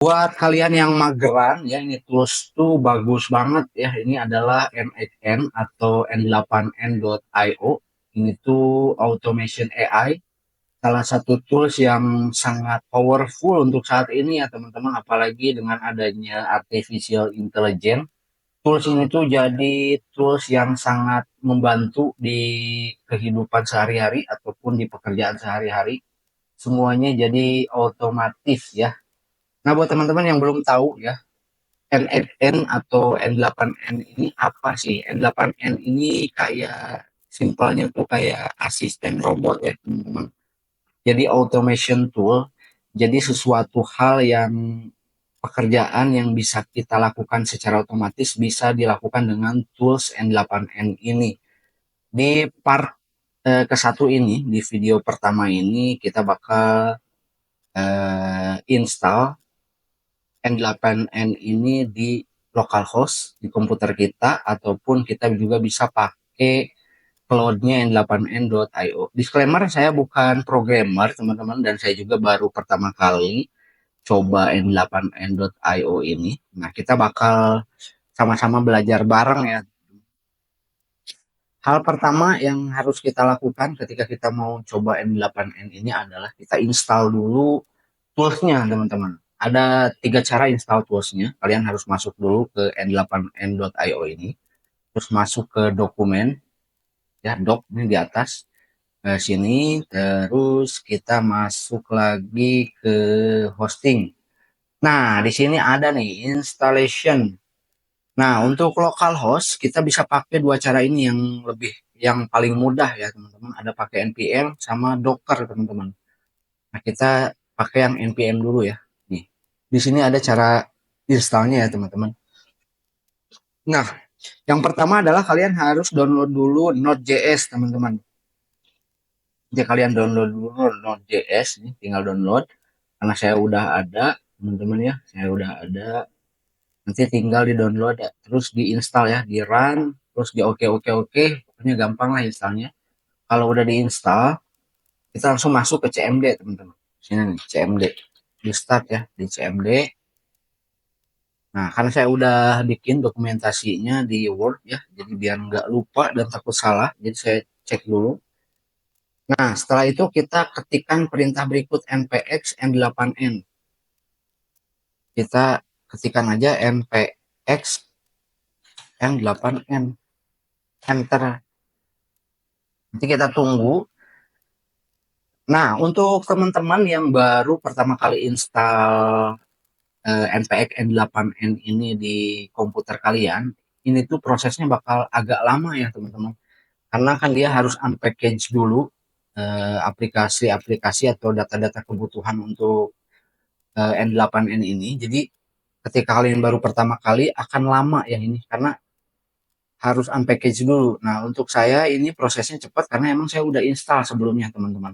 Buat kalian yang mageran ya, ini tools tuh bagus banget ya. Ini adalah N8N atau N8N.io. Ini tuh automation AI, salah satu tools yang sangat powerful untuk saat ini ya teman-teman, apalagi dengan adanya artificial intelligence. Tools ini tuh jadi tools yang sangat membantu di kehidupan sehari-hari ataupun di pekerjaan sehari-hari. Semuanya jadi otomatis ya. Nah, buat teman-teman yang belum tahu ya, N8N atau N8N ini apa sih? N8N ini kayak simpelnya tuh kayak asisten robot ya, teman-teman. Jadi automation tool, jadi sesuatu hal yang pekerjaan yang bisa kita lakukan secara otomatis bisa dilakukan dengan tools N8N ini. Di part ke satu ini, di video pertama ini kita bakal install N8N ini di localhost di komputer kita, ataupun kita juga bisa pakai cloud-nya N8N.io. Disclaimer, saya bukan programmer teman-teman, dan saya juga baru pertama kali coba N8N.io ini. Nah, kita bakal sama-sama belajar bareng ya. Hal pertama yang harus kita lakukan ketika kita mau coba N8N ini adalah kita install dulu toolsnya, teman-teman. Ada tiga cara install toolsnya. Kalian harus masuk dulu ke N8N.io ini, terus masuk ke dokumen, ya, doc ini di atas, ke sini, terus kita masuk lagi ke hosting. Nah, di sini ada nih installation. Nah, untuk localhost kita bisa pakai dua cara ini yang paling mudah ya, teman-teman. Ada pakai npm sama docker, teman-teman. Nah, kita pakai yang npm dulu ya. Nih, di sini ada cara installnya ya, teman-teman. Nah, yang pertama adalah kalian harus download dulu Node.js, teman-teman. Jadi kalian download dulu Node.js, nih tinggal download. Karena saya udah ada, teman-teman ya, saya udah ada. Nanti tinggal di download ya, terus diinstal ya, di run, terus di oke oke oke, pokoknya gampang lah installnya. Kalau udah diinstal, kita langsung masuk ke CMD, teman-teman. Sini nih, CMD. Di start ya, di CMD. Nah, karena saya udah bikin dokumentasinya di Word ya, jadi biar nggak lupa dan takut salah, jadi saya cek dulu. Nah, setelah itu kita ketikkan perintah berikut npx n8n. Kita ketikkan aja npx n8n. Enter. Nanti kita tunggu. Nah, untuk teman-teman yang baru pertama kali install npx n8n ini di komputer kalian, ini tuh prosesnya bakal agak lama ya, teman-teman. Karena kan dia harus unpackage dulu aplikasi-aplikasi atau data-data kebutuhan untuk N8N ini. Jadi ketika kalian baru pertama kali akan lama ya ini, karena harus unpackage dulu. Nah, untuk saya ini prosesnya cepat karena emang saya udah install sebelumnya, teman-teman.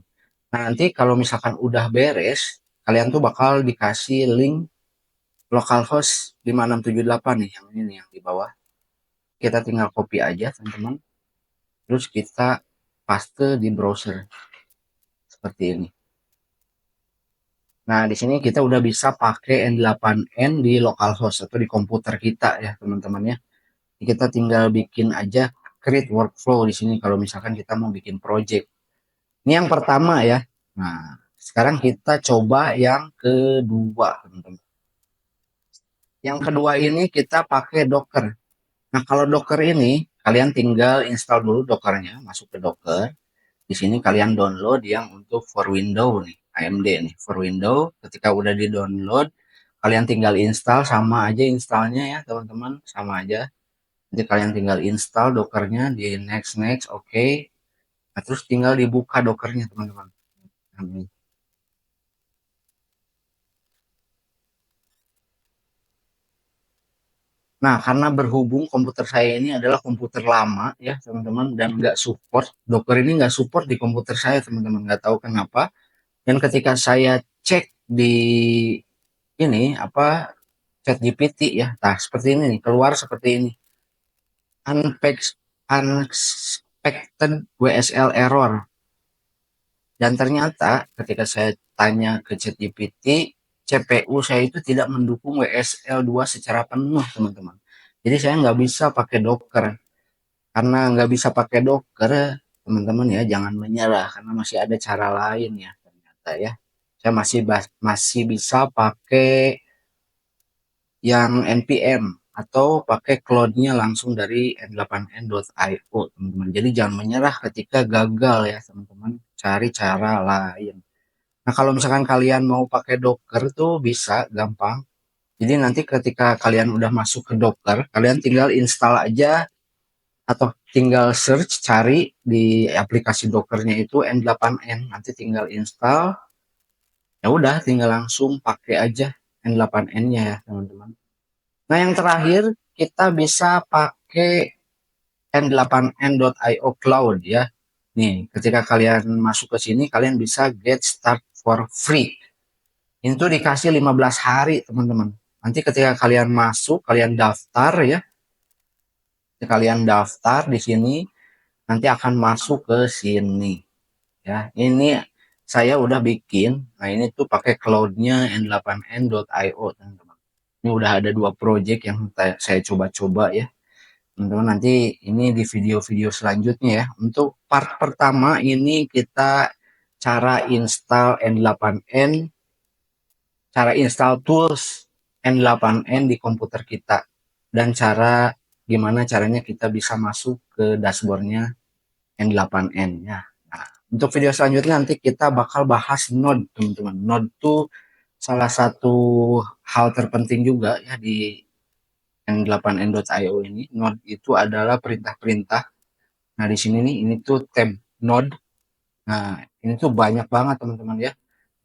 Nah, nanti kalau misalkan udah beres, kalian tuh bakal dikasih link localhost 5678 nih, yang ini nih, yang di bawah. Kita tinggal copy aja, teman-teman. Terus kita paste di browser seperti ini. Nah, di sini kita udah bisa pakai N8N di localhost atau di komputer kita ya, teman-teman ya. Kita tinggal bikin aja create workflow di sini kalau misalkan kita mau bikin project. Ini yang pertama ya. Nah, sekarang kita coba yang kedua, teman-teman. Yang kedua ini kita pakai Docker. Nah, kalau Docker ini kalian tinggal install dulu Dockernya, masuk ke Docker. Di sini kalian download yang untuk for window nih, AMD nih, for window. Ketika udah di-download, kalian tinggal install, sama aja installnya ya, teman-teman, sama aja. Jadi kalian tinggal install Dockernya, di next next, oke. Okay. Nah, terus tinggal dibuka Dockernya, teman-teman. Nah, karena berhubung komputer saya ini adalah komputer lama ya, teman-teman, dan nggak support, Docker ini nggak support di komputer saya, teman-teman. Nggak tahu kenapa. Dan ketika saya cek di ini apa chat GPT ya, nah seperti ini nih, keluar seperti ini, unexpected WSL error. Dan ternyata ketika saya tanya ke chat GPT, CPU saya itu tidak mendukung WSL 2 secara penuh, teman-teman. Jadi saya nggak bisa pakai Docker. Karena nggak bisa pakai Docker, teman-teman ya jangan menyerah karena masih ada cara lain ya ternyata ya. Saya masih bisa pakai yang npm atau pakai cloud-nya langsung dari n8n.io, teman-teman. Jadi jangan menyerah ketika gagal ya, teman-teman. Cari cara lain. Nah, kalau misalkan kalian mau pakai Docker tuh bisa gampang. Jadi nanti ketika kalian udah masuk ke Docker, kalian tinggal install aja atau tinggal search cari di aplikasi Dockernya itu N8N. Nanti tinggal install, ya udah tinggal langsung pakai aja N8N-nya ya, teman-teman. Nah, yang terakhir kita bisa pakai N8N.io Cloud ya. Nih, ketika kalian masuk ke sini, kalian bisa get start for free. Itu dikasih 15 hari, teman-teman. Nanti ketika kalian masuk, kalian daftar ya. Kalian daftar di sini, nanti akan masuk ke sini. Ya, ini saya udah bikin. Nah, ini tuh pakai cloud-nya n8n.io, teman-teman. Ini udah ada 2 project yang saya coba-coba ya. Teman-teman, nanti ini di video-video selanjutnya ya. Untuk part pertama ini kita cara install N8N, cara install tools N8N di komputer kita, dan cara gimana caranya kita bisa masuk ke dashboardnya N8N ya. Nah, untuk video selanjutnya nanti kita bakal bahas Node, teman-teman. Node itu salah satu hal terpenting juga ya di N8N.io ini. Node itu adalah perintah-perintah. Nah, di sini nih, ini tuh tab Node. Nah, ini tuh banyak banget, teman-teman ya.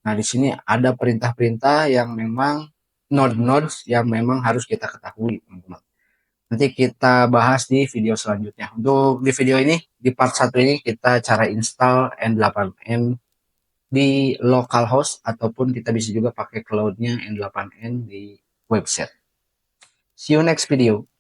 Nah, di sini ada perintah-perintah yang memang node-nodes yang memang harus kita ketahui, teman-teman. Nanti kita bahas di video selanjutnya. Untuk di video ini, di part 1 ini kita cara install N8N di localhost ataupun kita bisa juga pakai cloud-nya N8N di website. See you next video.